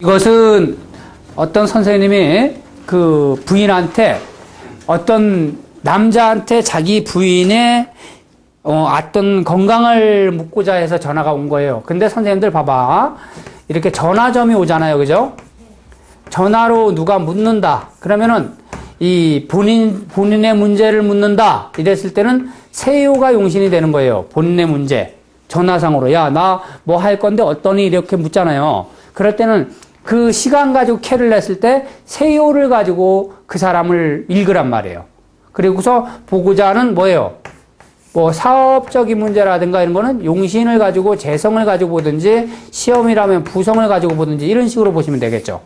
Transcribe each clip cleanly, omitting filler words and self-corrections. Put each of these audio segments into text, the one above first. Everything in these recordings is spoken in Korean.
이것은 어떤 선생님이 그 부인한테 어떤 남자한테 자기 부인의 어떤 건강을 묻고자 해서 전화가 온 거예요. 근데 선생님들 봐봐. 이렇게 전화점이 오잖아요. 그죠? 전화로 누가 묻는다. 그러면은 이 본인의 문제를 묻는다. 이랬을 때는 세요가 용신이 되는 거예요. 본인의 문제. 전화상으로. 야, 나 뭐 할 건데 어떠니? 이렇게 묻잖아요. 그럴 때는 그 시간 가지고 캐를 냈을 때 세요를 가지고 그 사람을 읽으란 말이에요. 그리고서 보고자 하는 뭐예요? 뭐 사업적인 문제라든가 이런 거는 용신을 가지고 재성을 가지고 보든지 시험이라면 부성을 가지고 보든지 이런 식으로 보시면 되겠죠.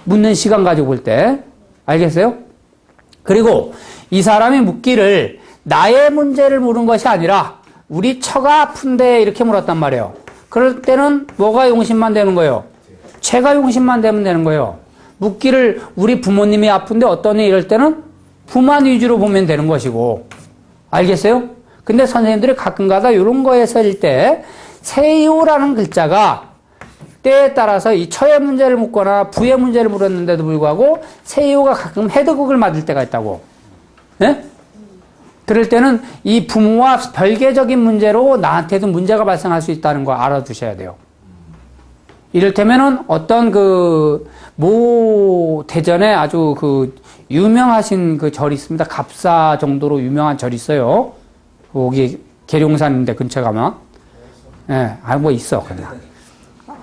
묻는 시간 가지고 볼 때. 알겠어요? 그리고 이 사람이 묻기를 나의 문제를 물은 것이 아니라 우리 처가 아픈데 이렇게 물었단 말이에요. 그럴 때는 뭐가 용신만 되는 거예요? 제가 용신만 되면 되는 거예요. 묻기를 우리 부모님이 아픈데 어떠니 이럴 때는 부만 위주로 보면 되는 것이고. 알겠어요? 근데 선생님들이 가끔가다 이런 거에 쓸 때 세요라는 글자가 때에 따라서 이 처의 문제를 묻거나 부의 문제를 물었는데도 불구하고 세요가 가끔 해독을 맞을 때가 있다고. 네? 그럴 때는 이 부모와 별개적인 문제로 나한테도 문제가 발생할 수 있다는 거 알아두셔야 돼요. 이를테면은 어떤 모 대전에 아주 유명하신 그 절이 있습니다. 갑사 정도로 유명한 절이 있어요. 거기 계룡산인데 근처 가면. 예, 뭐 있어, 그냥.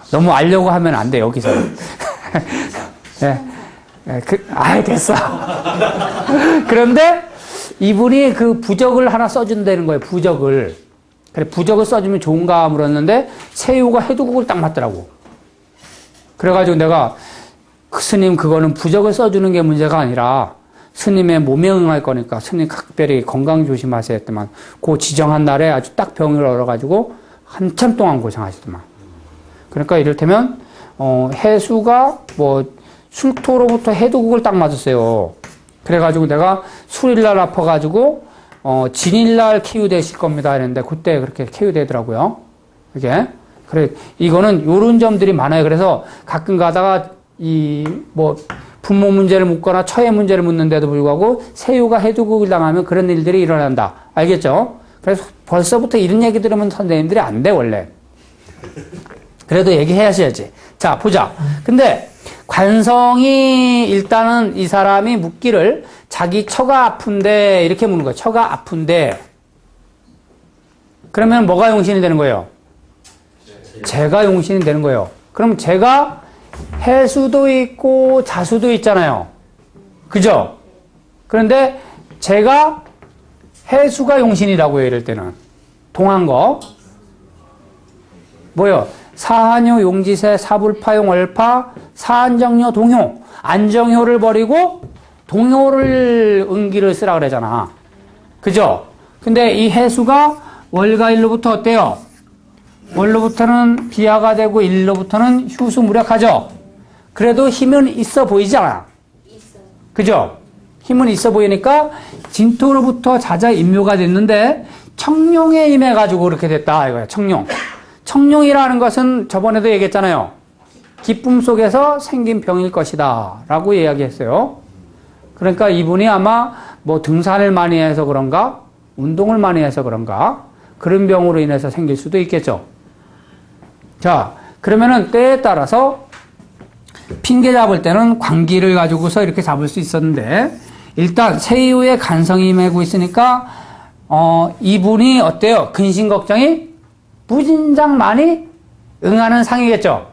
너무 알려고 하면 안 돼, 여기서. 예, 됐어. 그런데 이분이 그 부적을 하나 써준다는 거예요, 부적을. 그래, 부적을 써주면 좋은가 물었는데, 세요가 해두국을 딱 맞더라고. 그래가지고 내가, 스님, 그거는 부적을 써주는 게 문제가 아니라, 스님의 몸에 응할 거니까, 스님 각별히 건강 조심하세요 했더만, 그 지정한 날에 아주 딱 병을 얻어가지고, 한참 동안 고생하시더만. 그러니까 이를테면 해수가 술토로부터 해두국을 딱 맞았어요. 그래가지고 내가 술일날 아파가지고 진일날 KU 되실 겁니다 했는데 그때 그렇게 KU 되더라고요. 이게 그래 이거는 요런 점들이 많아요. 그래서 가끔 가다가 부모 문제를 묻거나 처의 문제를 묻는데도 불구하고 세유가 해두국을 당하면 그런 일들이 일어난다. 알겠죠? 그래서 벌써부터 이런 얘기 들으면 선생님들이 안 돼 원래. 그래도 얘기해야지. 자, 보자. 근데 관성이 일단은 이 사람이 묻기를 자기 처가 아픈데 이렇게 묻는 거예요. 처가 아픈데 그러면 뭐가 용신이 되는 거예요? 제가 용신이 되는 거예요. 그럼 제가 해수도 있고 자수도 있잖아요. 그죠? 그런데 제가 해수가 용신이라고요. 이럴 때는 동한 거 뭐요? 사한요, 용지세, 사불파용, 월파, 사안정요, 동효. 안정효를 버리고 동효를 은기를 쓰라 그러잖아. 그죠? 근데 이 해수가 월과 일로부터 어때요? 월로부터는 비하가 되고 일로부터는 휴수 무력하죠? 그래도 힘은 있어 보이잖아. 그죠? 힘은 있어 보이니까 진토로부터 자자 임묘가 됐는데 청룡에 임해가지고 그렇게 됐다 이거야. 청룡. 청룡이라는 것은 저번에도 얘기했잖아요. 기쁨 속에서 생긴 병일 것이다 라고 이야기했어요. 그러니까 이분이 아마 등산을 많이 해서 그런가 운동을 많이 해서 그런가 그런 병으로 인해서 생길 수도 있겠죠. 자, 그러면은 때에 따라서 핑계 잡을 때는 관기를 가지고서 이렇게 잡을 수 있었는데 일단 세유의 간성이 임하고 있으니까 이분이 어때요? 근심 걱정이 무진장 많이 응하는 상이겠죠.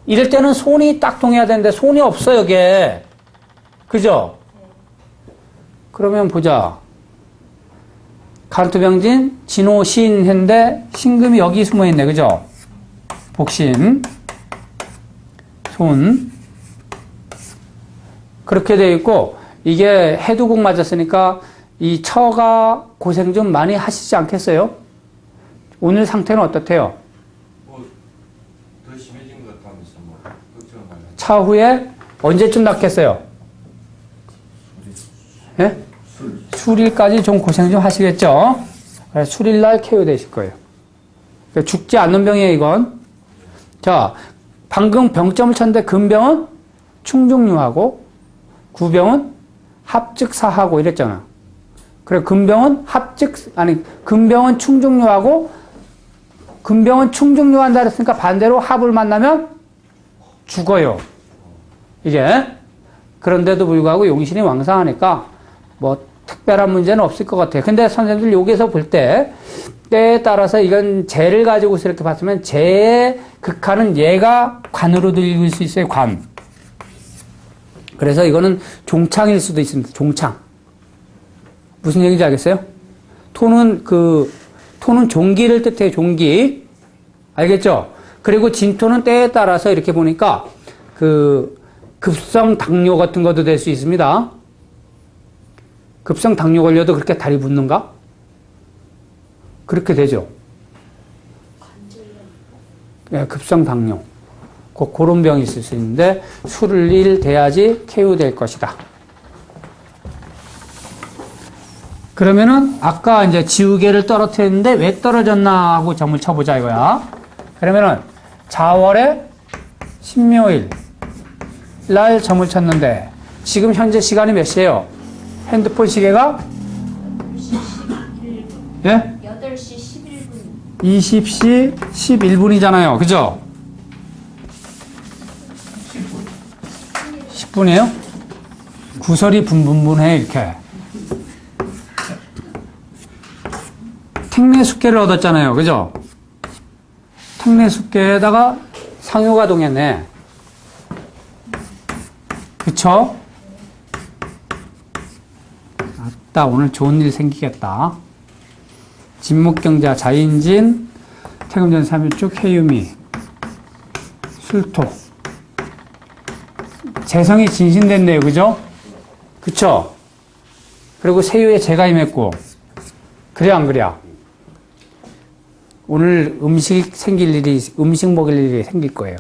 이럴 때는 손이 딱 통해야 되는데 손이 없어 여기에. 그죠? 그러면 보자. 간투병진 진호신 했는데 신금이 여기 숨어있네. 그죠? 복신 손 그렇게 되어 있고 이게 해두국 맞았으니까 이 처가 고생 좀 많이 하시지 않겠어요? 오늘 상태는 어떻대요? 더 심해진 것 같다면서 걱정 많이 하죠. 차후에 언제쯤 낫겠어요? 예? 수일까지 좀 고생 좀 하시겠죠? 수일날 KO 되실 거예요. 죽지 않는 병이에요, 이건. 자, 방금 병점을 쳤는데 근병은 충중류하고 구병은 합즉사하고 이랬잖아. 그래 근병은 근병은 충중류하고 근병은 충중류한다 그랬으니까 반대로 합을 만나면 죽어요. 이게 그런데도 불구하고 용신이 왕성하니까 뭐 특별한 문제는 없을 것 같아요. 근데 선생님들 여기서 볼 때 때에 따라서 이건 재를 가지고서 이렇게 봤으면 재의 극한은 얘가 관으로 읽을 수 있어요. 관. 그래서 이거는 종창일 수도 있습니다. 종창. 무슨 얘기인지 알겠어요? 토는 종기를 뜻해요. 종기. 알겠죠? 그리고 진토는 때에 따라서 이렇게 보니까 급성 당뇨 같은 것도 될 수 있습니다. 급성 당뇨 걸려도 그렇게 다리 붓는가? 그렇게 되죠. 네, 급성 당뇨. 그런 병이 있을 수 있는데 술을 일 돼야지 쾌유될 것이다. 그러면은 아까 이제 지우개를 떨어뜨렸는데 왜 떨어졌나 하고 점을 쳐보자 이거야. 그러면은 자월에 신묘일 날 점을 쳤는데 지금 현재 시간이 몇 시예요? 핸드폰 시계가 8시 11분. 20시 11분이잖아요. 그죠? 10분이에요? 구설이 분분분해 이렇게. 택내숙계를 얻었잖아요. 그죠? 택내숙계에다가 상효가 동했네. 그쵸? 아따 오늘 좋은 일 생기겠다. 진목경자 자인진 태금전 3일축 해유미 술토 재성이 진신됐네요. 그죠? 그쵸? 그리고 세유에 재가 임했고 그래 안 그래? 오늘 음식 먹을 일이 생길 거예요.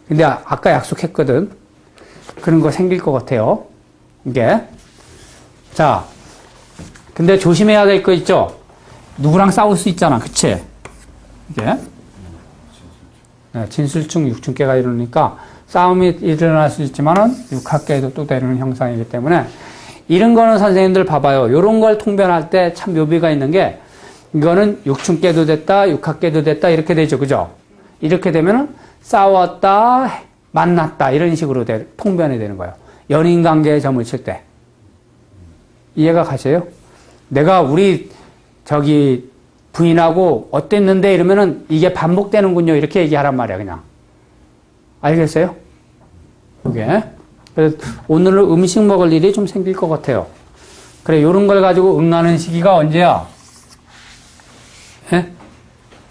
근데 아까 약속했거든. 그런 거 생길 것 같아요. 이게. 자, 근데 조심해야 될 거 있죠? 누구랑 싸울 수 있잖아. 그치? 이게. 네, 진술충, 육충계가 이러니까 싸움이 일어날 수 있지만은 육합계에도 또 되는 형상이기 때문에 이런 거는 선생님들 봐봐요. 요런 걸 통변할 때 참 묘비가 있는 게 이거는 육충계도 됐다, 육합계도 됐다 이렇게 되죠. 그죠? 이렇게 되면은 싸웠다, 만났다 이런 식으로 통변이 되는 거예요. 연인관계에 점을 칠 때. 이해가 가세요? 내가 우리 부인하고 어땠는데 이러면은 이게 반복되는군요. 이렇게 얘기하란 말이야, 그냥. 알겠어요? 이게. 그래서 오늘은 음식 먹을 일이 좀 생길 것 같아요. 그래, 요런 걸 가지고 응하는 시기가 언제야? 예?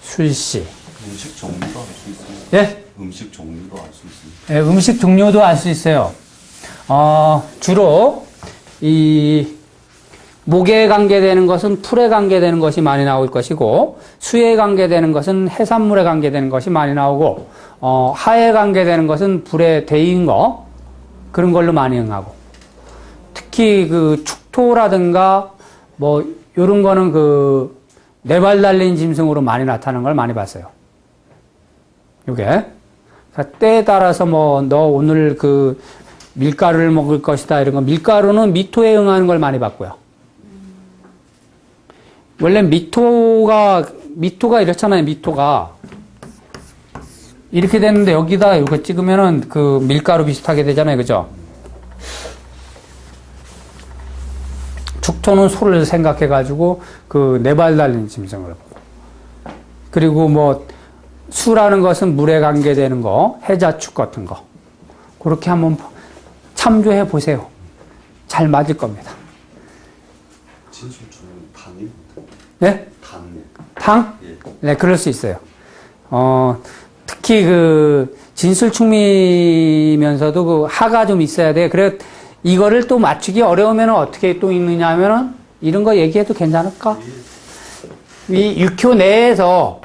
술시. 음식 종류도 알 수 있어요. 예? 음식 종류도 알 수 있어요. 예, 음식 종류도 알 수 있어요. 주로 목에 관계되는 것은 풀에 관계되는 것이 많이 나올 것이고 수에 관계되는 것은 해산물에 관계되는 것이 많이 나오고 하에 관계되는 것은 불에 대인 거 그런 걸로 많이 응하고 특히 축토라든가 뭐 요런 거는 네 발 달린 짐승으로 많이 나타나는 걸 많이 봤어요. 요게 때에 따라서 너 오늘 밀가루를 먹을 것이다 이런 거 밀가루는 미토에 응하는 걸 많이 봤고요. 원래 미토가 이렇잖아요. 미토가 이렇게 됐는데 여기다 이거 찍으면은 밀가루 비슷하게 되잖아요. 그죠? 축토는 소를 생각해 가지고 네 발 달린 짐승을 보고 그리고 수라는 것은 물에 관계되는 거 해자축 같은 거 그렇게 한번 참조해 보세요. 잘 맞을 겁니다. 진술충은 당입니다. 네? 당네. 당? 예. 네, 그럴 수 있어요. 특히 진술충미면서도 하가 좀 있어야 돼요. 그래, 이거를 또 맞추기 어려우면 어떻게 또 읽느냐 하면은 이런 거 얘기해도 괜찮을까? 이 육효 내에서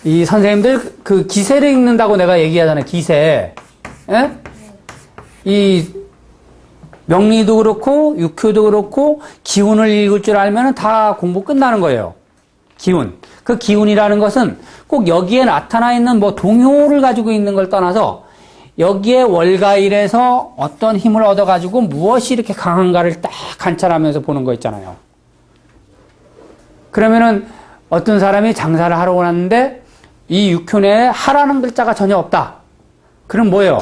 이 선생님들 기세를 읽는다고 내가 얘기하잖아요. 기세. 예? 이 명리도 그렇고 육효도 그렇고 기운을 읽을 줄 알면 다 공부 끝나는 거예요. 기운. 그 기운이라는 것은 꼭 여기에 나타나 있는 뭐 동요를 가지고 있는 걸 떠나서 여기에 월가일에서 어떤 힘을 얻어가지고 무엇이 이렇게 강한가를 딱 관찰하면서 보는 거 있잖아요. 그러면은 어떤 사람이 장사를 하러 왔는데 이 육효내에 하라는 글자가 전혀 없다. 그럼 뭐예요?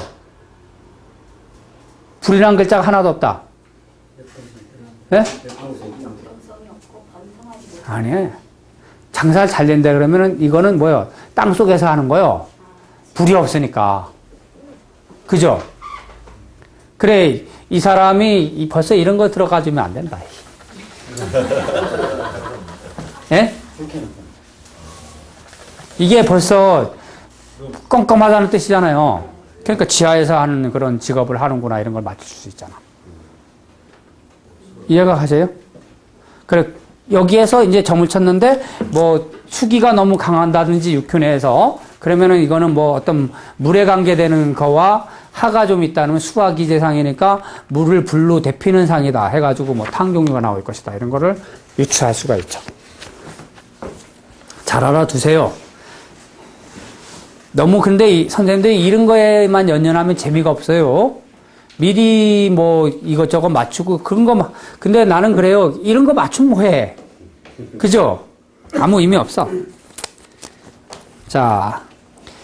불이라는 글자가 하나도 없다. 네? 아니에요. 장사를 잘 된다 그러면은 이거는 뭐예요? 땅 속에서 하는 거요. 불이 없으니까. 그죠? 그래, 이 사람이 벌써 이런 거 들어가주면 안 된다. 예? 이게 벌써 껌껌하다는 뜻이잖아요. 그러니까 지하에서 하는 그런 직업을 하는구나 이런 걸 맞출 수 있잖아. 이해가 가세요? 그래, 여기에서 이제 점을 쳤는데 뭐 수기가 너무 강한다든지 육효내에서 그러면은 이거는 뭐 어떤 물에 관계되는 거와 하가 좀 있다는 수화기제상이니까 물을 불로 데피는 상이다 해가지고 뭐 탕종류가 나올 것이다 이런 거를 유추할 수가 있죠. 잘 알아두세요. 너무 근데 선생님들이 이런 거에만 연연하면 재미가 없어요. 미리 뭐 이것저것 맞추고 그런 거 막 근데 나는 그래요. 이런 거 맞추면 뭐해? 그죠? 아무 의미 없어. 자,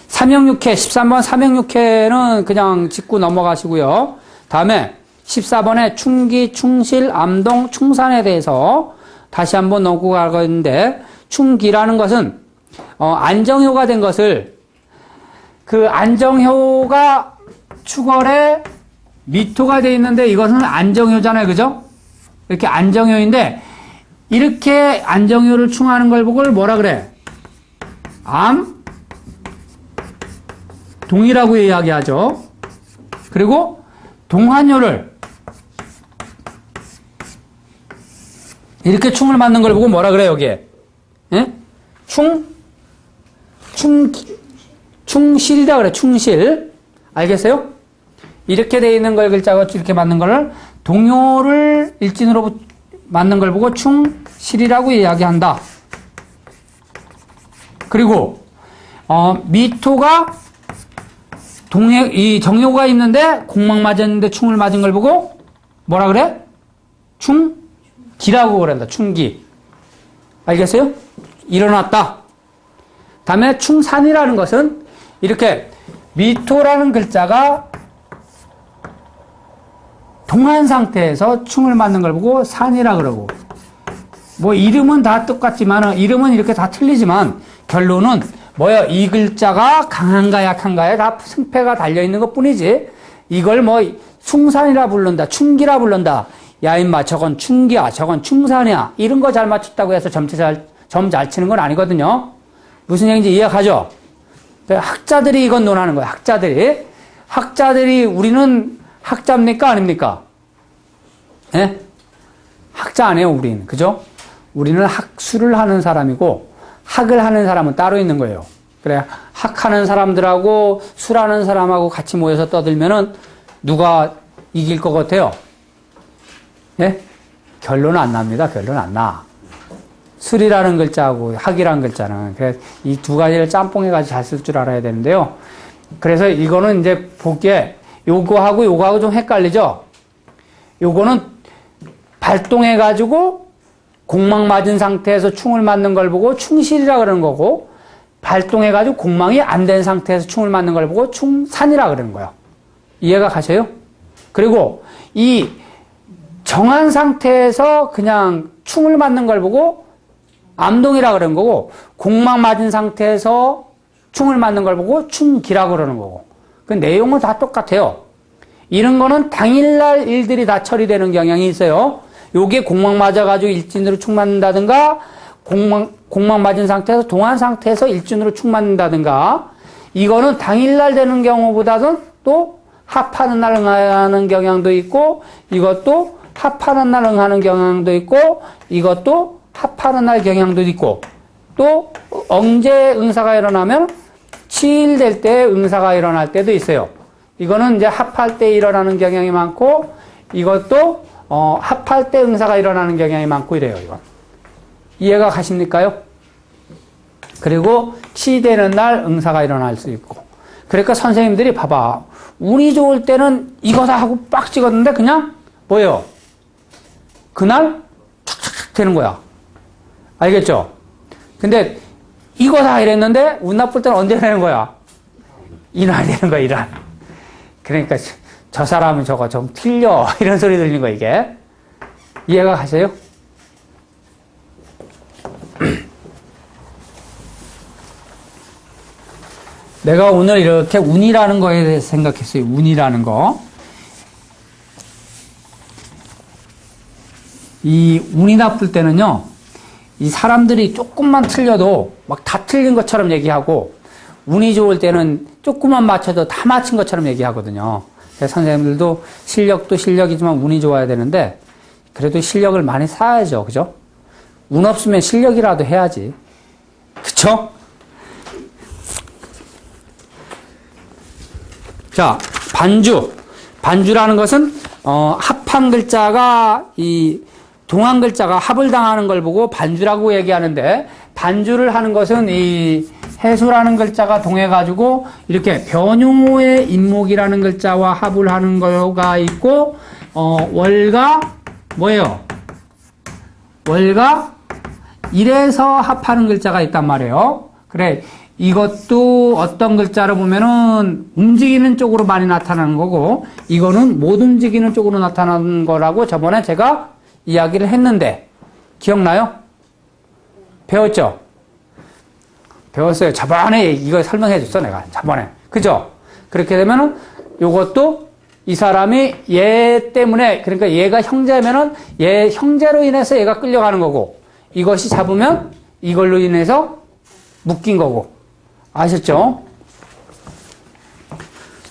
삼형육회 13번 삼형육회는 그냥 짚고 넘어가시고요. 다음에 14번에 충기, 충실, 암동, 충산에 대해서 다시 한번 넘어가겠는데 충기라는 것은 안정효가 된 것을 그 안정효가 축월에 미토가 되어 있는데 이것은 안정효잖아요. 그죠? 이렇게 안정효인데 이렇게 안정효를 충하는 걸 보고 뭐라 그래? 동이라고 이야기하죠. 그리고 동한효를 이렇게 충을 맞는 걸 보고 뭐라 그래 여기에? 예? 충실이다 그래. 충실. 알겠어요? 이렇게 돼 있는 걸 글자가 이렇게 맞는 거를 동요를 일진으로 맞는 걸 보고 충실이라고 이야기한다. 그리고 미토가 이 정요가 있는데 공막 맞았는데 충을 맞은 걸 보고 뭐라 그래? 충기라고 그런다. 충기. 알겠어요? 일어났다. 다음에 충산이라는 것은 이렇게 미토라는 글자가 동한 상태에서 충을 맞는 걸 보고 산이라 그러고 뭐 이름은 다 똑같지만 이름은 이렇게 다 틀리지만 결론은 뭐야? 이 글자가 강한가 약한가에 다 승패가 달려있는 것 뿐이지 이걸 뭐 충산이라 부른다 충기라 부른다 야 임마 저건 충기야 저건 충산이야 이런 거 잘 맞췄다고 해서 점 잘 치는 건 아니거든요. 무슨 얘기인지 이해가죠? 학자들이 이건 논하는 거예요. 학자들이 우리는 학자입니까 아닙니까? 예? 학자 아니에요 우리는. 그죠? 우리는 학술을 하는 사람이고 학을 하는 사람은 따로 있는 거예요. 그래 학하는 사람들하고 술하는 사람하고 같이 모여서 떠들면은 누가 이길 것 같아요? 예? 결론은 안 납니다. 결론은 안 나. 술이라는 글자하고 학이라는 글자는 그래서 이 두 가지를 짬뽕해가지고 잘 쓸 줄 알아야 되는데요. 그래서 이거는 이제 보기에 요거하고 좀 헷갈리죠? 요거는 발동해가지고 공망 맞은 상태에서 충을 맞는 걸 보고 충실이라 그러는 거고 발동해가지고 공망이 안 된 상태에서 충을 맞는 걸 보고 충산이라 그러는 거예요. 이해가 가세요? 그리고 이 정한 상태에서 그냥 충을 맞는 걸 보고 암동이라 그러는 거고 공망 맞은 상태에서 충을 맞는 걸 보고 충기라 그러는 거고 그 내용은 다 똑같아요. 이런 거는 당일날 일들이 다 처리되는 경향이 있어요. 요게 공망 맞아가지고 일진으로 충 맞는다든가 공망 맞은 상태에서 동한 상태에서 일진으로 충 맞는다든가 이거는 당일날 되는 경우보다는 또 합하는 날 응하는 경향도 있고 이것도 합하는 날 응하는 경향도 있고 이것도 합하는 날 경향도 있고 또 언제 응사가 일어나면 치일될 때 응사가 일어날 때도 있어요. 이거는 이제 합할 때 일어나는 경향이 많고 이것도 합할 때 응사가 일어나는 경향이 많고 이래요. 이건. 이해가 가십니까요? 그리고 치되는 날 응사가 일어날 수 있고. 그러니까 선생님들이 봐봐. 운이 좋을 때는 이거다 하고 빡 찍었는데 그냥 뭐예요? 그날 촥촥 되는 거야. 알겠죠? 근데 이거다 이랬는데 운 나쁠 때는 언제 되는 거야? 이날 되는 거야, 이날. 그러니까 저 사람은 저거 좀 틀려. 이런 소리 들리는 거, 이게. 이해가 가세요? 내가 오늘 이렇게 운이라는 거에 대해서 생각했어요. 운이라는 거. 이 운이 나쁠 때는요, 이 사람들이 조금만 틀려도 막 다 틀린 것처럼 얘기하고, 운이 좋을 때는 조금만 맞춰도 다 맞힌 것처럼 얘기하거든요. 그래서 선생님들도 실력도 실력이지만 운이 좋아야 되는데, 그래도 실력을 많이 쌓아야죠. 그죠? 운 없으면 실력이라도 해야지. 그쵸? 자, 반주. 반주라는 것은, 합한 글자가, 동한 글자가 합을 당하는 걸 보고 반주라고 얘기하는데, 반주를 하는 것은 이 해수라는 글자가 동해가지고, 이렇게 변효의 인목이라는 글자와 합을 하는 거가 있고, 월가, 뭐예요? 월가, 이래서 합하는 글자가 있단 말이에요. 그래. 이것도 어떤 글자를 보면은 움직이는 쪽으로 많이 나타나는 거고, 이거는 못 움직이는 쪽으로 나타나는 거라고 저번에 제가 이야기를 했는데, 기억나요? 배웠죠? 배웠어요. 저번에 이거 설명해 줬어, 내가. 저번에. 그죠? 그렇게 되면은 요것도 이 사람이 얘 때문에, 그러니까 얘가 형제면은 얘 형제로 인해서 얘가 끌려가는 거고, 이것이 잡으면 이걸로 인해서 묶인 거고. 아셨죠?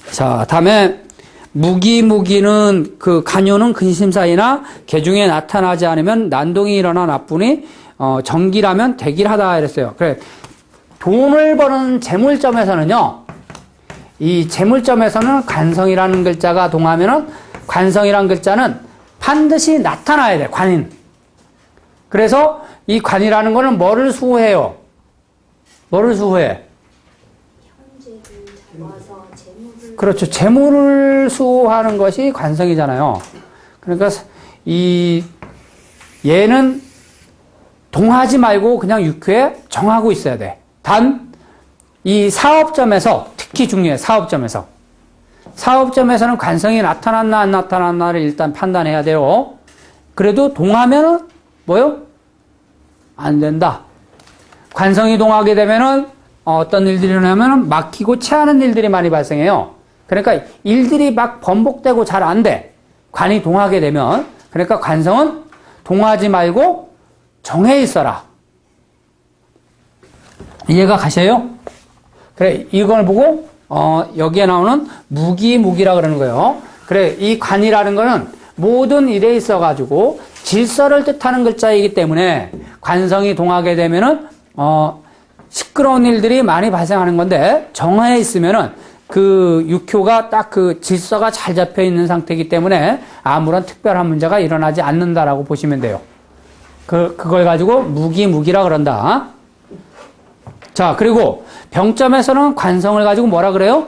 자, 다음에 무기는 그 간요는 근심사이나 개중에 나타나지 않으면 난동이 일어나 나쁘니 정기라면 대길하다 이랬어요. 그래, 돈을 버는 재물점에서는요, 이 재물점에서는 관성이라는 글자가 동하면은 관성이라는 글자는 반드시 나타나야 돼. 관인. 그래서 이 관이라는 거는 뭐를 수호해요? 뭐를 수호해? 잡아서 재물을 그렇죠. 재물을 수호하는 것이 관성이잖아요. 그러니까 얘는 동하지 말고 그냥 육회에 정하고 있어야 돼. 단 이 사업점에서 특히 중요해. 사업점에서는 관성이 나타났나 안 나타났나를 일단 판단해야 돼요. 그래도 동하면은 뭐요? 안 된다. 관성이 동하게 되면은 어떤 일들이 일어나면 막히고 체하는 일들이 많이 발생해요. 그러니까 일들이 막 번복되고 잘 안 돼. 관이 동하게 되면. 그러니까 관성은 동하지 말고 정해 있어라. 이해가 가셔요? 그래, 이걸 보고 여기에 나오는 무기라 그러는 거예요. 그래, 이 관이라는 거는 모든 일에 있어가지고 질서를 뜻하는 글자이기 때문에 관성이 동하게 되면은 시끄러운 일들이 많이 발생하는 건데, 정해 있으면은 그 육효가 딱 그 질서가 잘 잡혀 있는 상태이기 때문에 아무런 특별한 문제가 일어나지 않는다라고 보시면 돼요. 그걸 가지고 무기라 그런다. 자, 그리고 병점에서는 관성을 가지고 뭐라 그래요?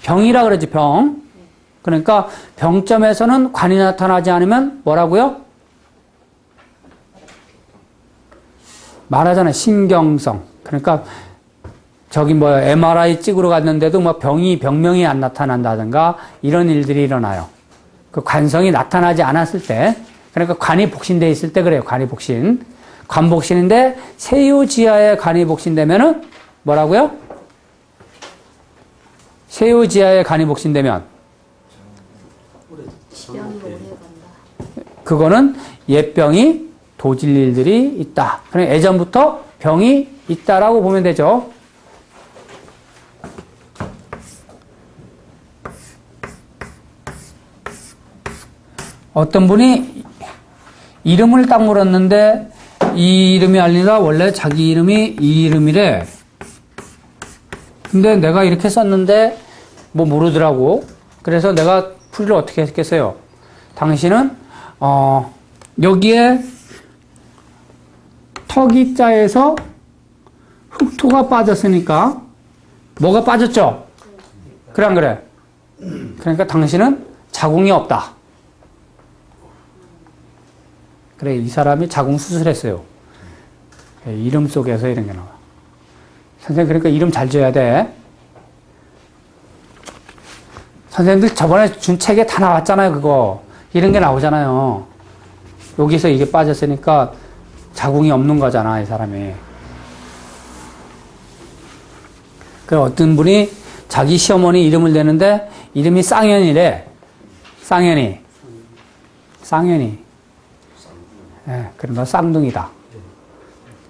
병이라 그러지, 병. 그러니까 병점에서는 관이 나타나지 않으면 뭐라고요? 말하잖아요. 신경성. 그러니까 저기 MRI 찍으러 갔는데도 병명이 안 나타난다든가 이런 일들이 일어나요. 그 관성이 나타나지 않았을 때, 그러니까 관이 복신돼 있을 때 그래요. 관이 복신. 관복신인데 세유지하에 관이 복신되면은 뭐라고요? 세유지하에 관이 복신되면 병이 오래 간다. 그거는 옛병이 도질 일들이 있다. 그럼 예전부터 병이 있다라고 보면 되죠. 어떤 분이 이름을 딱 물었는데 이 이름이 아니라 원래 자기 이름이 이 이름이래. 근데 내가 이렇게 썼는데 모르더라고. 그래서 내가 풀이를 어떻게 했겠어요? 당신은 여기에 턱이자에서 흑토가 빠졌으니까 뭐가 빠졌죠? 그래 안 그래? 그러니까 당신은 자궁이 없다. 그래, 이 사람이 자궁 수술했어요. 이름 속에서 이런 게 나와. 선생님, 그러니까 이름 잘 지어야 돼. 선생님들 저번에 준 책에 다 나왔잖아요, 그거. 이런 게 나오잖아요. 여기서 이게 빠졌으니까 자궁이 없는 거잖아, 이 사람이. 그 어떤 분이 자기 시어머니 이름을 대는데 이름이 쌍현이래. 쌍현이. 예, 그러면 쌍둥이다.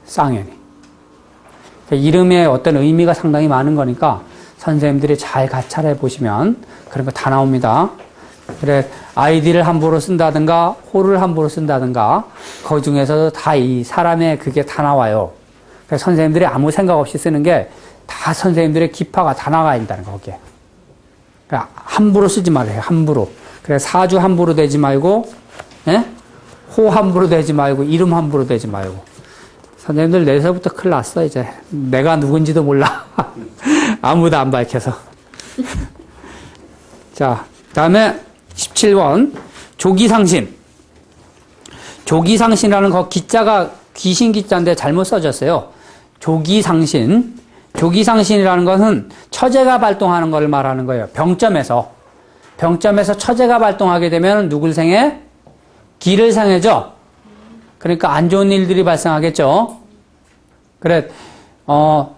쌍현이. 이름에 어떤 의미가 상당히 많은 거니까 선생님들이 잘 가찰해 보시면 그런 거 다 나옵니다. 그래, 아이디를 함부로 쓴다든가, 호를 함부로 쓴다든가, 그 중에서도 다 이 사람의 그게 다 나와요. 그래서 선생님들이 아무 생각 없이 쓰는 게 다 선생님들의 기파가 다 나가 있다는 거, 거기에. 그러니까 함부로 쓰지 말아요, 함부로. 그래, 사주 함부로 되지 말고, 예? 호 함부로 되지 말고, 이름 함부로 되지 말고. 선생님들 내서부터 큰일 났어, 이제. 내가 누군지도 몰라. 아무도 안 밝혀서. 자, 다음에 17번. 조기상신. 조기상신이라는 거 기자가 귀신 기자인데 잘못 써졌어요. 조기상신. 조기상신이라는 것은 처제가 발동하는 걸 말하는 거예요. 병점에서 처제가 발동하게 되면 누굴 생해? 기를 상해죠. 그러니까 안 좋은 일들이 발생하겠죠. 그래,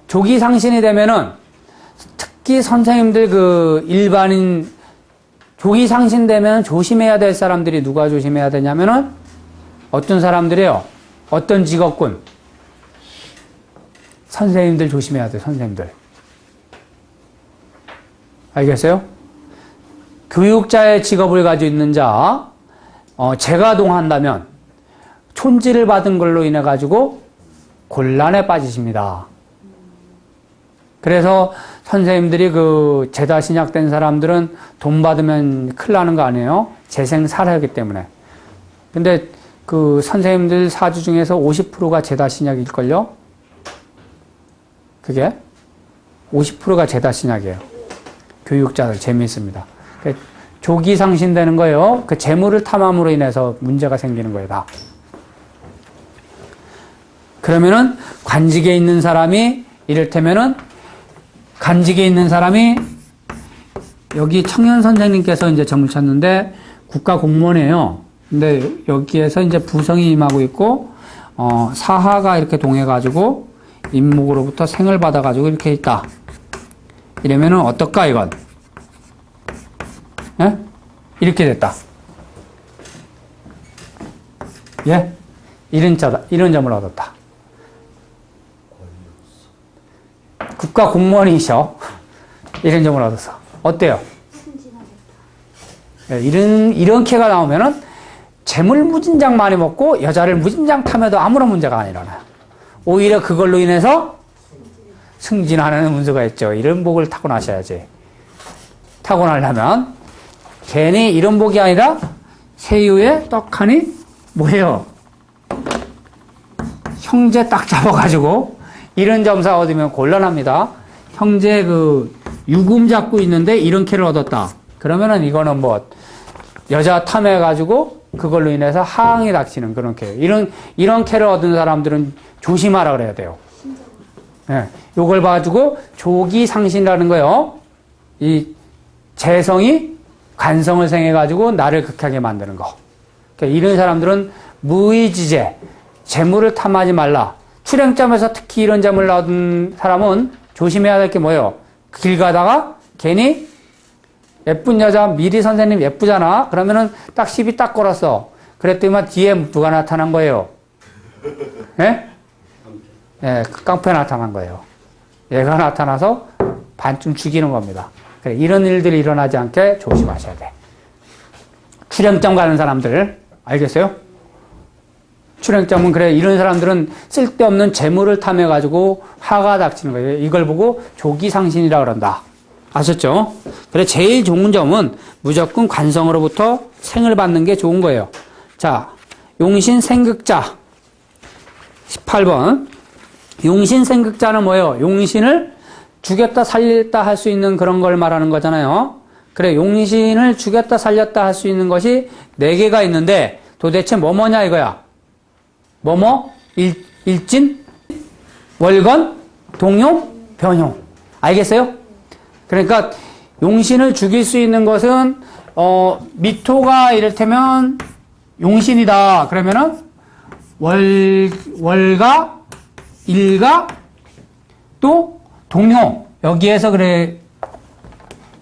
조기상신이 되면은 특히 선생님들 그 일반인 조기상신 되면 조심해야 될 사람들이 누가 조심해야 되냐면은 어떤 사람들이요? 어떤 직업군? 선생님들 조심해야 돼요, 선생님들. 알겠어요? 교육자의 직업을 가지고 있는 자, 재가동한다면 촌지를 받은 걸로 인해 가지고 곤란에 빠지십니다. 그래서 선생님들이 그 제다 신약된 사람들은 돈 받으면 큰일 나는 거 아니에요? 재생 살아야하기 때문에. 근데 그 선생님들 사주 중에서 50%가 제다 신약일걸요? 그게 50%가 제다 신약이에요. 교육자들 재미있습니다. 조기 상신되는 거예요. 그 재물을 탐함으로 인해서 문제가 생기는 거예요, 다. 그러면은 관직에 있는 사람이 이를테면은 관직에 있는 사람이 여기 청년 선생님께서 이제 점을 찾는데 국가 공무원이에요. 근데 여기에서 이제 부성이 임하고 있고 사하가 이렇게 동해가지고 임목으로부터 생을 받아가지고 이렇게 있다. 이러면은 어떨까, 이건? 예? 이렇게 됐다. 예? 이런 점을 얻었다. 국가 공무원이셔. 이런 점을 얻었어. 어때요? 예, 이런 캐가 나오면은 재물 무진장 많이 먹고 여자를 무진장 탐해도 아무런 문제가 안 일어나요. 오히려 그걸로 인해서 승진하는 문제가 있죠. 이런 복을 타고나셔야지. 타고나려면 괜히 이런 복이 아니라 세유에 떡하니 뭐예요? 형제 딱 잡아가지고 이런 점사 얻으면 곤란합니다. 형제 그 유금 잡고 있는데 이런 캐를 얻었다. 그러면은 이거는 뭐 여자 탐해가지고 그걸로 인해서 하항이 닥치는 그런 캐. 이런 캐를 얻은 사람들은 조심하라 그래야 돼요. 예. 요걸 봐가지고 조기상신이라는 거요. 이 재성이 관성을 생해가지고 나를 극하게 만드는 거. 그러니까 이런 사람들은 무의지제, 재물을 탐하지 말라. 출행점에서 특히 이런 점을 얻은 사람은 조심해야 될 게 뭐예요? 길 가다가 괜히 예쁜 여자, 미리 선생님 예쁘잖아? 그러면은 딱 시비 딱 걸었어. 그랬더니만 뒤에 누가 나타난 거예요? 예? 예, 깡패 나타난 거예요. 얘가 나타나서 반쯤 죽이는 겁니다. 그래, 이런 일들이 일어나지 않게 조심하셔야 돼. 출행점 가는 사람들, 알겠어요? 출행점은 그래, 이런 사람들은 쓸데없는 재물을 탐해가지고 화가 닥치는 거예요. 이걸 보고 조기상신이라 그런다. 아셨죠? 그래, 제일 좋은 점은 무조건 관성으로부터 생을 받는 게 좋은 거예요. 자, 용신 생극자 18번 용신생극자는 뭐예요? 용신을 죽였다 살렸다 할 수 있는 그런 걸 말하는 거잖아요. 그래, 용신을 죽였다 살렸다 할 수 있는 것이 4개가 있는데 도대체 뭐뭐냐 이거야. 뭐뭐? 일진, 월건, 동용, 변용. 알겠어요? 그러니까 용신을 죽일 수 있는 것은 미토가 이를테면 용신이다. 그러면은 월가, 일가, 또 동요. 여기에서 그래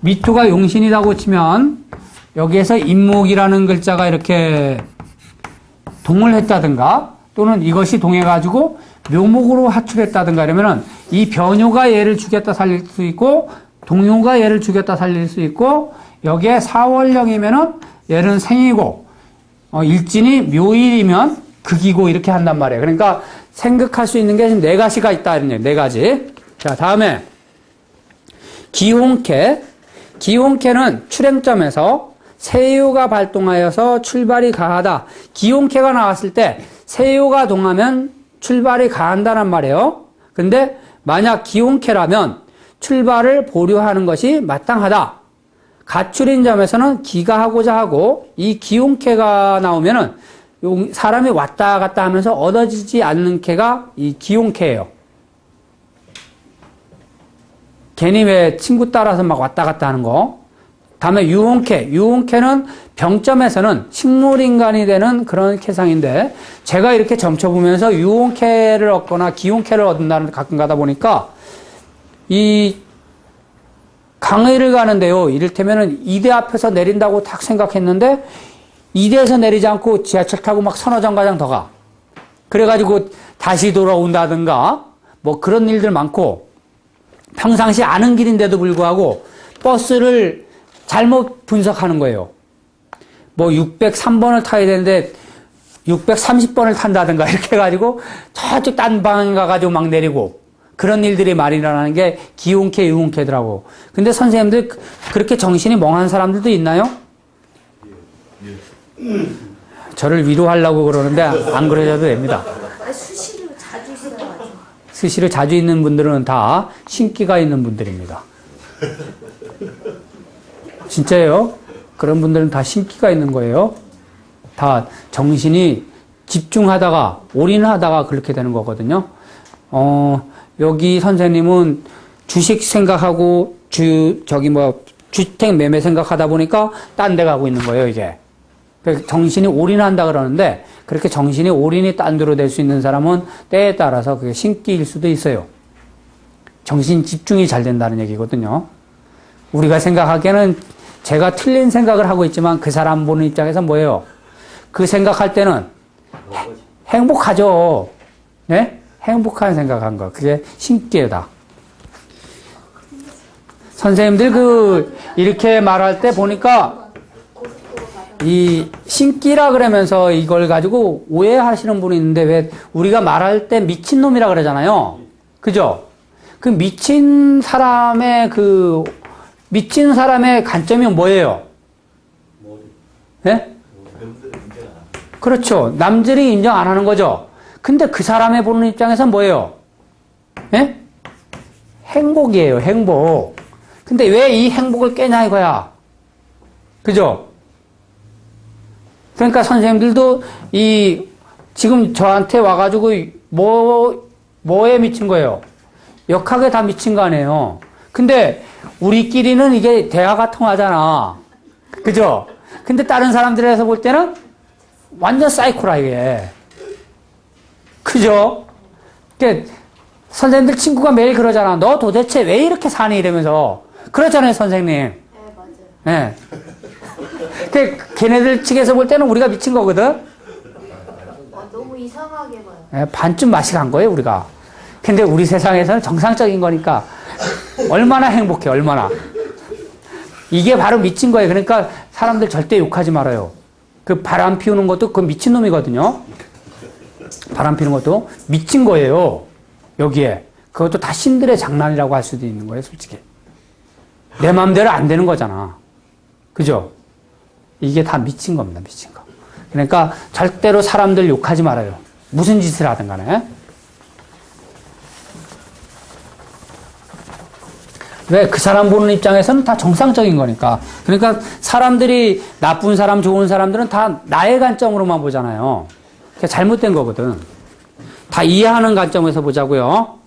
미토가 용신이라고 치면 여기에서 임목이라는 글자가 이렇게 동을 했다든가 또는 이것이 동해가지고 묘목으로 하출했다든가 이러면은 이 변효가 얘를 죽였다 살릴 수 있고 동요가 얘를 죽였다 살릴 수 있고 여기에 사월령이면은 얘는 생이고 일진이 묘일이면 극이고 이렇게 한단 말이에요. 그러니까 생각할 수 있는 게 지금 4가지가 있다 이런 얘기. 4가지. 자, 다음에 기홍캐. 기홍캐는 출행점에서 세유가 발동하여서 출발이 가하다. 기홍캐가 나왔을 때 세유가 동하면 출발이 가한다는 말이에요. 근데 만약 기홍캐라면 출발을 보류하는 것이 마땅하다. 가출인 점에서는 기가 하고자 하고 이 기홍캐가 나오면은 사람이 왔다 갔다 하면서 얻어지지 않는 캐가 이 기홍캐예요. 괜히 왜 친구 따라서 막 왔다 갔다 하는 거. 다음에 유홍캐. 유홍캐는 병점에서는 식물인간이 되는 그런 캐상인데 제가 이렇게 점쳐보면서 유홍캐를 얻거나 기홍캐를 얻는다는 가끔 가다 보니까 이 강의를 가는데요. 이를테면은 이대 앞에서 내린다고 딱 생각했는데 이대에서 내리지 않고 지하철 타고 막 서너 정거장 더 가. 그래가지고 다시 돌아온다든가 뭐 그런 일들 많고 평상시 아는 길인데도 불구하고 버스를 잘못 분석하는 거예요. 뭐 603번을 타야 되는데 630번을 탄다든가 이렇게 해가지고 저쪽 딴 방에 가가지고 막 내리고 그런 일들이 많이 일어나는 게 기홍캐, 유홍캐더라고. 근데 선생님들 그렇게 정신이 멍한 사람들도 있나요? 저를 위로하려고 그러는데 안 그러셔도 됩니다. 수시로 자주 써가지고. 수시로 자주 있는 분들은 다 신기가 있는 분들입니다. 진짜예요. 그런 분들은 다 신기가 있는 거예요. 다 정신이 집중하다가 올인하다가 그렇게 되는 거거든요. 여기 선생님은 주식 생각하고 주택 매매 생각하다 보니까 딴 데 가고 있는 거예요, 이게. 정신이 올인한다 그러는데 그렇게 정신이 올인이 딴 데로 될 수 있는 사람은 때에 따라서 그게 신기일 수도 있어요. 정신 집중이 잘 된다는 얘기거든요. 우리가 생각하기에는 제가 틀린 생각을 하고 있지만 그 사람 보는 입장에서 뭐예요? 그 생각할 때는 행복하죠. 네? 행복한 생각한 거. 그게 신기하다. 선생님들 이렇게 말할 때 보니까 이 신기라 그러면서 이걸 가지고 오해하시는 분이 있는데 왜 우리가 말할 때 미친놈이라 그러잖아요. 그죠? 그 미친 사람의 관점이 뭐예요? 네? 그렇죠. 남들이 인정 안 하는 거죠. 근데 그 사람의 보는 입장에서 뭐예요? 예? 행복이에요, 행복. 근데 왜 이 행복을 깨냐 이거야. 그죠? 그러니까 선생님들도 지금 저한테 와가지고 뭐에 미친 거예요? 역학에 다 미친 거 아니에요. 근데 우리끼리는 이게 대화가 통하잖아. 그죠? 근데 다른 사람들에서 볼 때는 완전 사이코라, 이게. 그죠? 그러니까 선생님들 친구가 매일 그러잖아. 너 도대체 왜 이렇게 사니? 이러면서. 그렇잖아요, 선생님. 네, 맞아요. 네. 걔네들 측에서 볼 때는 우리가 미친 거거든? 너무 이상하게 봐요. 네, 반쯤 맛이 간 거예요, 우리가. 근데 우리 세상에서는 정상적인 거니까 얼마나 행복해, 얼마나. 이게 바로 미친 거예요. 그러니까 사람들 절대 욕하지 말아요. 그 바람 피우는 것도 그건 미친놈이거든요. 바람 피우는 것도 미친 거예요. 여기에. 그것도 다 신들의 장난이라고 할 수도 있는 거예요, 솔직히. 내 마음대로 안 되는 거잖아. 그죠? 이게 다 미친 겁니다, 미친 거. 그러니까 절대로 사람들 욕하지 말아요. 무슨 짓을 하든 간에. 왜? 그 사람 보는 입장에서는 다 정상적인 거니까. 그러니까 사람들이 나쁜 사람, 좋은 사람들은 다 나의 관점으로만 보잖아요. 그게 잘못된 거거든. 다 이해하는 관점에서 보자고요.